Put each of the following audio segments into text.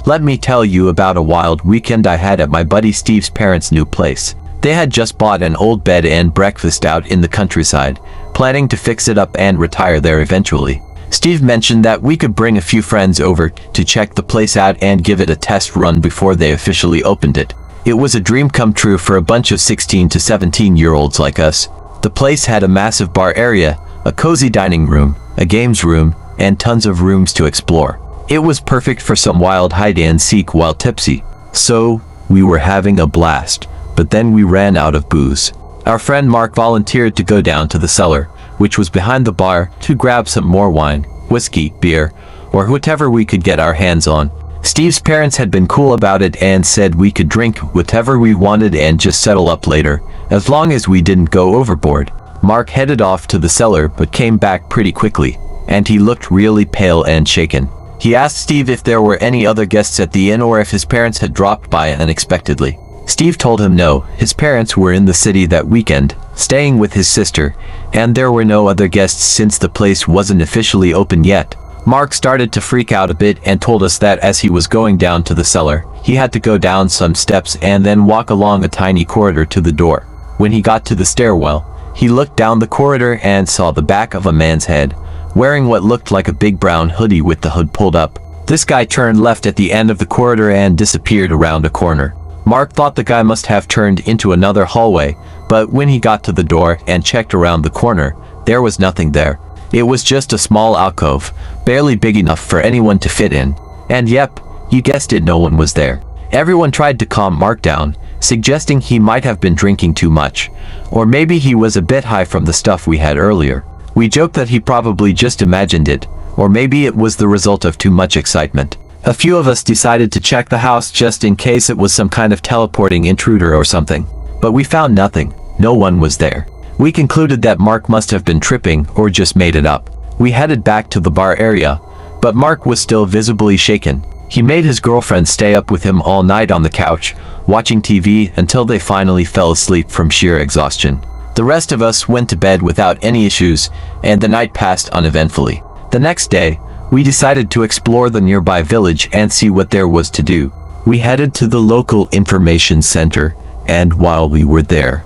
Let me tell you about a wild weekend I had at my buddy Steve's parents' new place. They had just bought an old bed and breakfast out in the countryside, planning to fix it up and retire there eventually. Steve mentioned that we could bring a few friends over to check the place out and give it a test run before they officially opened it. It was a dream come true for a bunch of 16 to 17-year-olds like us. The place had a massive bar area, a cozy dining room, a games room, and tons of rooms to explore. It was perfect for some wild hide-and-seek while tipsy. So, we were having a blast, but then we ran out of booze. Our friend Mark volunteered to go down to the cellar, which was behind the bar, to grab some more wine, whiskey, beer, or whatever we could get our hands on. Steve's parents had been cool about it and said we could drink whatever we wanted and just settle up later, as long as we didn't go overboard. Mark headed off to the cellar but came back pretty quickly, and he looked really pale and shaken. He asked Steve if there were any other guests at the inn or if his parents had dropped by unexpectedly. Steve told him no, his parents were in the city that weekend, staying with his sister, and there were no other guests since the place wasn't officially open yet. Mark started to freak out a bit and told us that as he was going down to the cellar, he had to go down some steps and then walk along a tiny corridor to the door. When he got to the stairwell, he looked down the corridor and saw the back of a man's head, wearing what looked like a big brown hoodie with the hood pulled up. This guy turned left at the end of the corridor and disappeared around a corner. Mark thought the guy must have turned into another hallway, but when he got to the door and checked around the corner, there was nothing there. It was just a small alcove, barely big enough for anyone to fit in. And yep, you guessed it, no one was there. Everyone tried to calm Mark down, suggesting he might have been drinking too much, or maybe he was a bit high from the stuff we had earlier. We joked that he probably just imagined it, or maybe it was the result of too much excitement. A few of us decided to check the house just in case it was some kind of teleporting intruder or something. But we found nothing. No one was there. We concluded that Mark must have been tripping or just made it up. We headed back to the bar area, but Mark was still visibly shaken. He made his girlfriend stay up with him all night on the couch, watching TV until they finally fell asleep from sheer exhaustion. The rest of us went to bed without any issues, and the night passed uneventfully. The next day, we decided to explore the nearby village and see what there was to do. We headed to the local information center, and while we were there,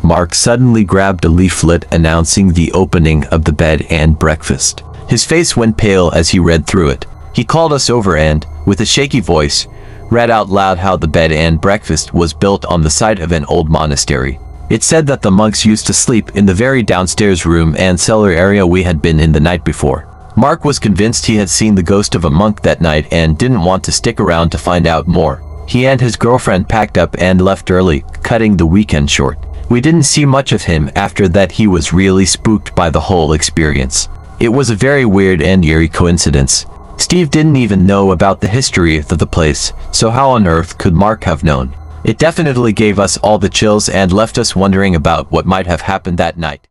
Mark suddenly grabbed a leaflet announcing the opening of the bed and breakfast. His face went pale as he read through it. He called us over and, with a shaky voice, read out loud how the bed and breakfast was built on the site of an old monastery. It said that the monks used to sleep in the very downstairs room and cellar area we had been in the night before. Mark was convinced he had seen the ghost of a monk that night and didn't want to stick around to find out more. He and his girlfriend packed up and left early, cutting the weekend short. We didn't see much of him after that. He was really spooked by the whole experience. It was a very weird and eerie coincidence. Steve didn't even know about the history of the place, so how on earth could Mark have known? It definitely gave us all the chills and left us wondering about what might have happened that night.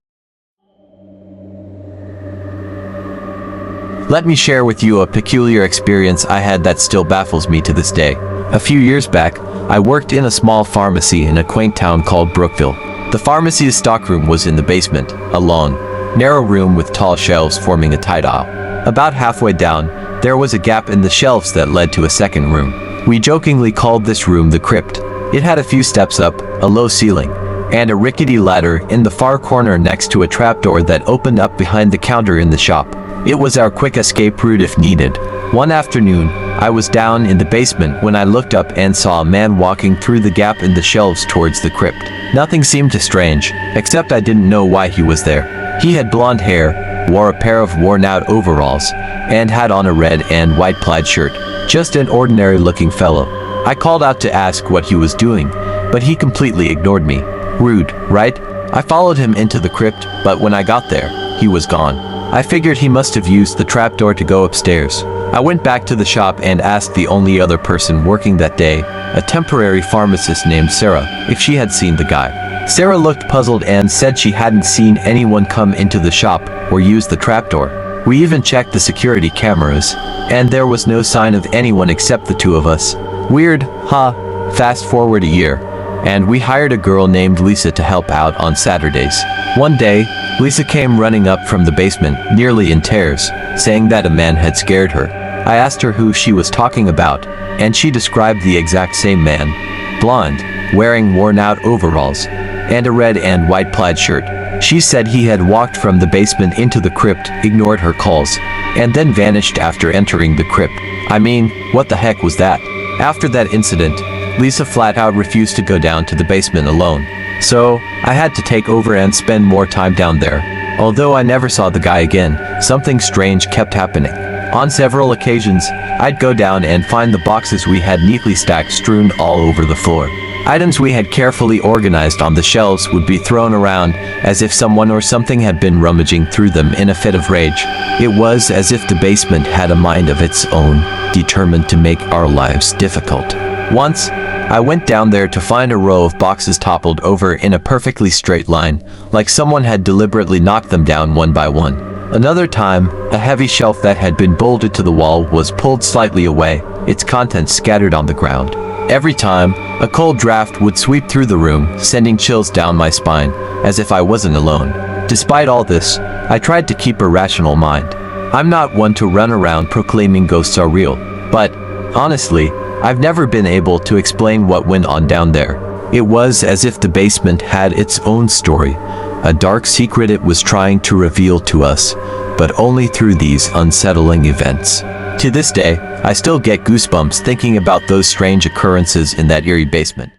Let me share with you a peculiar experience I had that still baffles me to this day. A few years back, I worked in a small pharmacy in a quaint town called Brookville. The pharmacy's stockroom was in the basement, a long, narrow room with tall shelves forming a tight aisle. About halfway down, there was a gap in the shelves that led to a second room. We jokingly called this room the crypt. It had a few steps up, a low ceiling, and a rickety ladder in the far corner next to a trapdoor that opened up behind the counter in the shop. It was our quick escape route if needed. One afternoon, I was down in the basement when I looked up and saw a man walking through the gap in the shelves towards the crypt. Nothing seemed too strange, except I didn't know why he was there. He had blonde hair, wore a pair of worn-out overalls, and had on a red and white plaid shirt. Just an ordinary-looking fellow. I called out to ask what he was doing, but he completely ignored me. Rude, right? I followed him into the crypt, but when I got there, he was gone. I figured he must have used the trapdoor to go upstairs. I went back to the shop and asked the only other person working that day, a temporary pharmacist named Sarah, if she had seen the guy. Sarah looked puzzled and said she hadn't seen anyone come into the shop or use the trapdoor. We even checked the security cameras, and there was no sign of anyone except the two of us. Weird, huh? Fast forward a year, and we hired a girl named Lisa to help out on Saturdays. One day, Lisa came running up from the basement, nearly in tears, saying that a man had scared her. I asked her who she was talking about, and she described the exact same man. Blonde, wearing worn-out overalls, and a red and white plaid shirt. She said he had walked from the basement into the crypt, ignored her calls, and then vanished after entering the crypt. I mean, what the heck was that? After that incident, Lisa flat out refused to go down to the basement alone. So, I had to take over and spend more time down there. Although I never saw the guy again, something strange kept happening. On several occasions, I'd go down and find the boxes we had neatly stacked strewn all over the floor. Items we had carefully organized on the shelves would be thrown around as if someone or something had been rummaging through them in a fit of rage. It was as if the basement had a mind of its own, determined to make our lives difficult. Once, I went down there to find a row of boxes toppled over in a perfectly straight line, like someone had deliberately knocked them down one by one. Another time, a heavy shelf that had been bolted to the wall was pulled slightly away, its contents scattered on the ground. Every time, a cold draft would sweep through the room, sending chills down my spine, as if I wasn't alone. Despite all this, I tried to keep a rational mind. I'm not one to run around proclaiming ghosts are real, but, honestly, I've never been able to explain what went on down there. It was as if the basement had its own story, a dark secret it was trying to reveal to us, but only through these unsettling events. To this day, I still get goosebumps thinking about those strange occurrences in that eerie basement.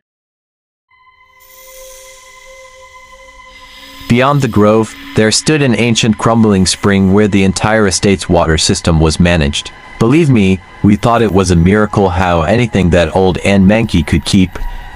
Beyond the grove, there stood an ancient crumbling spring where the entire estate's water system was managed. Believe me, we thought it was a miracle how anything that old and manky could keep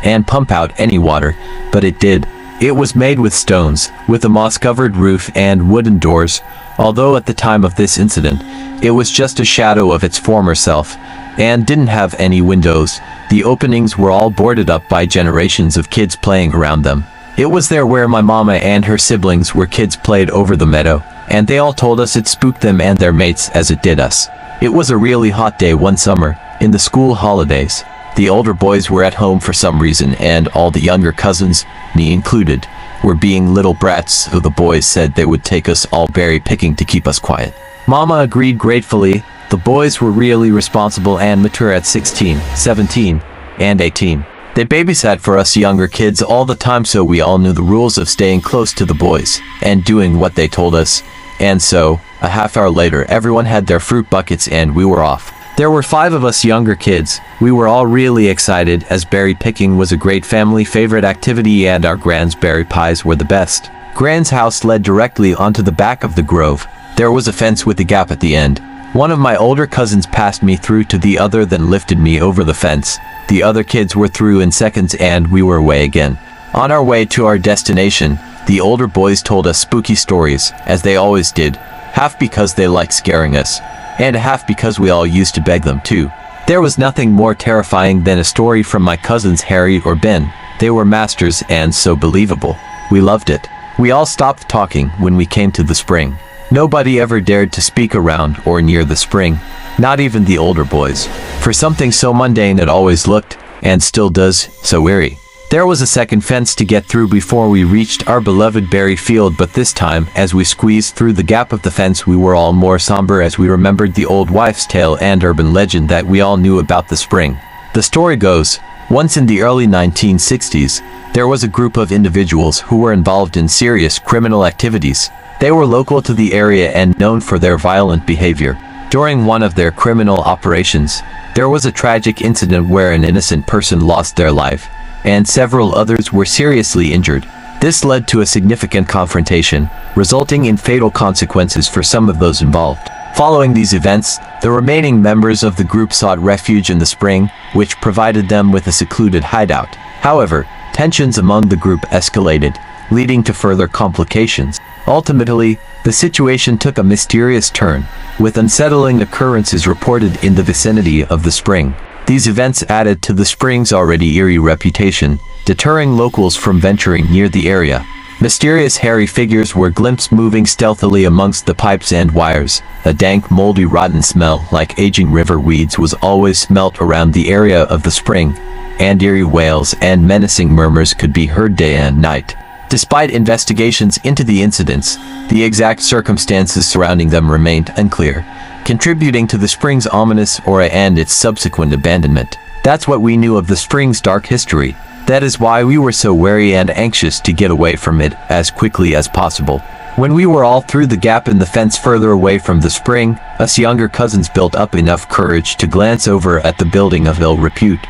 and pump out any water, but it did. It was made with stones, with a moss-covered roof and wooden doors, although at the time of this incident, it was just a shadow of its former self, and didn't have any windows. The openings were all boarded up by generations of kids playing around them. It was there where my mama and her siblings were kids played over the meadow, and they all told us it spooked them and their mates as it did us. It was a really hot day one summer, in the school holidays. The older boys were at home for some reason, and all the younger cousins, me included, were being little brats, so the boys said they would take us all berry picking to keep us quiet. Mama agreed gratefully. The boys were really responsible and mature at 16, 17, and 18. They babysat for us younger kids all the time, so we all knew the rules of staying close to the boys and doing what they told us. And so, a half hour later, everyone had their fruit buckets and we were off. There were 5 of us younger kids. We were all really excited as berry picking was a great family favorite activity and our Gran's berry pies were the best. Gran's house led directly onto the back of the grove. There was a fence with a gap at the end. One of my older cousins passed me through to the other, then lifted me over the fence. The other kids were through in seconds and we were away again. On our way to our destination, the older boys told us spooky stories, as they always did, half because they liked scaring us, and half because we all used to beg them too. There was nothing more terrifying than a story from my cousins Harry or Ben. They were masters and so believable. We loved it. We all stopped talking when we came to the spring. Nobody ever dared to speak around or near the spring, not even the older boys. For something so mundane it always looked, and still does, so eerie. There was a second fence to get through before we reached our beloved berry field, but this time, as we squeezed through the gap of the fence, we were all more somber as we remembered the old wives' tale and urban legend that we all knew about the spring. The story goes, once in the early 1960s, there was a group of individuals who were involved in serious criminal activities. They were local to the area and known for their violent behavior. During one of their criminal operations, there was a tragic incident where an innocent person lost their life, and several others were seriously injured. This led to a significant confrontation, resulting in fatal consequences for some of those involved. Following these events, the remaining members of the group sought refuge in the spring, which provided them with a secluded hideout. However, tensions among the group escalated, leading to further complications. Ultimately, the situation took a mysterious turn, with unsettling occurrences reported in the vicinity of the spring. These events added to the spring's already eerie reputation, deterring locals from venturing near the area. Mysterious hairy figures were glimpsed moving stealthily amongst the pipes and wires. A dank, moldy, rotten smell like aging river weeds was always smelt around the area of the spring, and eerie wails and menacing murmurs could be heard day and night. Despite investigations into the incidents, the exact circumstances surrounding them remained unclear. contributing to the spring's ominous aura and its subsequent abandonment. That's what we knew of the spring's dark history. That is why we were so wary and anxious to get away from it as quickly as possible. When we were all through the gap in the fence further away from the spring, us younger cousins built up enough courage to glance over at the building of ill repute.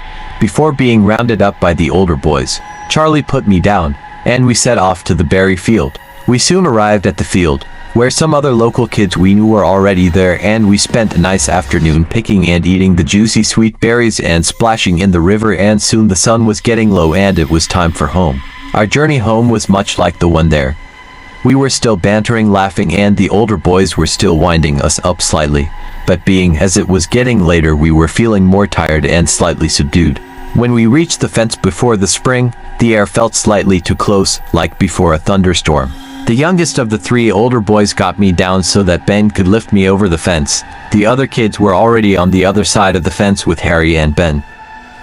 Before being rounded up by the older boys, Charlie put me down, and we set off to the berry field. We soon arrived at the field, where some other local kids we knew were already there, and we spent a nice afternoon picking and eating the juicy sweet berries and splashing in the river, and soon the sun was getting low and it was time for home. Our journey home was much like the one there. We were still bantering, laughing, and the older boys were still winding us up slightly, but being as it was getting later, we were feeling more tired and slightly subdued. When we reached the fence before the spring, the air felt slightly too close, like before a thunderstorm. The youngest of the three older boys got me down so that Ben could lift me over the fence. The other kids were already on the other side of the fence with Harry and Ben.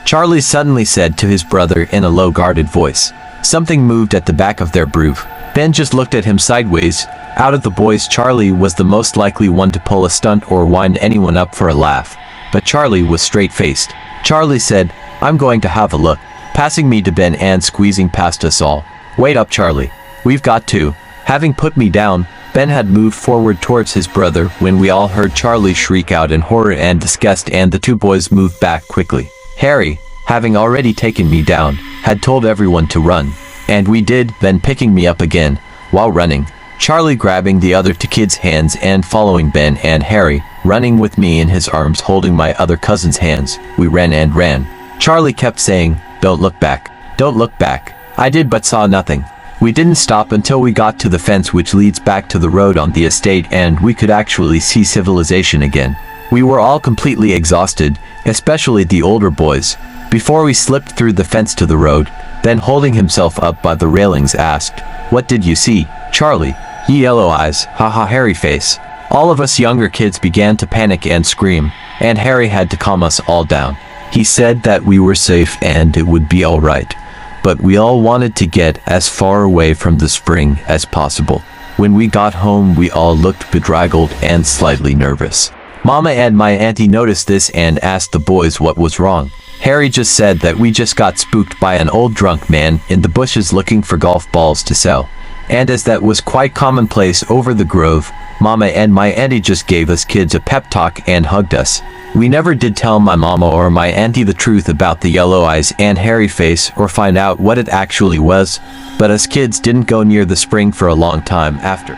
Charlie suddenly said to his brother in a low, guarded voice. Something moved at the back of their roof. Ben just looked at him sideways. Out of the boys, Charlie was the most likely one to pull a stunt or wind anyone up for a laugh. But Charlie was straight-faced. Charlie said, "I'm going to have a look," passing me to Ben and squeezing past us all. "Wait up, Charlie. We've got to." Having put me down, Ben had moved forward towards his brother when we all heard Charlie shriek out in horror and disgust, and the two boys moved back quickly. Harry, having already taken me down, had told everyone to run. And we did, then picking me up again. While running, Charlie grabbing the other two kids' hands and following Ben and Harry, running with me in his arms holding my other cousin's hands. We ran and ran. Charlie kept saying, "Don't look back. Don't look back." I did, but saw nothing. We didn't stop until we got to the fence which leads back to the road on the estate, and we could actually see civilization again. We were all completely exhausted, especially the older boys. Before we slipped through the fence to the road, Ben, holding himself up by the railings, asked, "What did you see, Charlie?" "Ye yellow eyes, haha, Harry face." All of us younger kids began to panic and scream, and Harry had to calm us all down. He said that we were safe and it would be all right. But we all wanted to get as far away from the spring as possible. When we got home, we all looked bedraggled and slightly nervous. Mama and my auntie noticed this and asked the boys what was wrong. Harry just said that we just got spooked by an old drunk man in the bushes looking for golf balls to sell. And as that was quite commonplace over the grove, Mama and my auntie just gave us kids a pep talk and hugged us. We never did tell my mama or my auntie the truth about the yellow eyes and hairy face or find out what it actually was, but us kids didn't go near the spring for a long time after.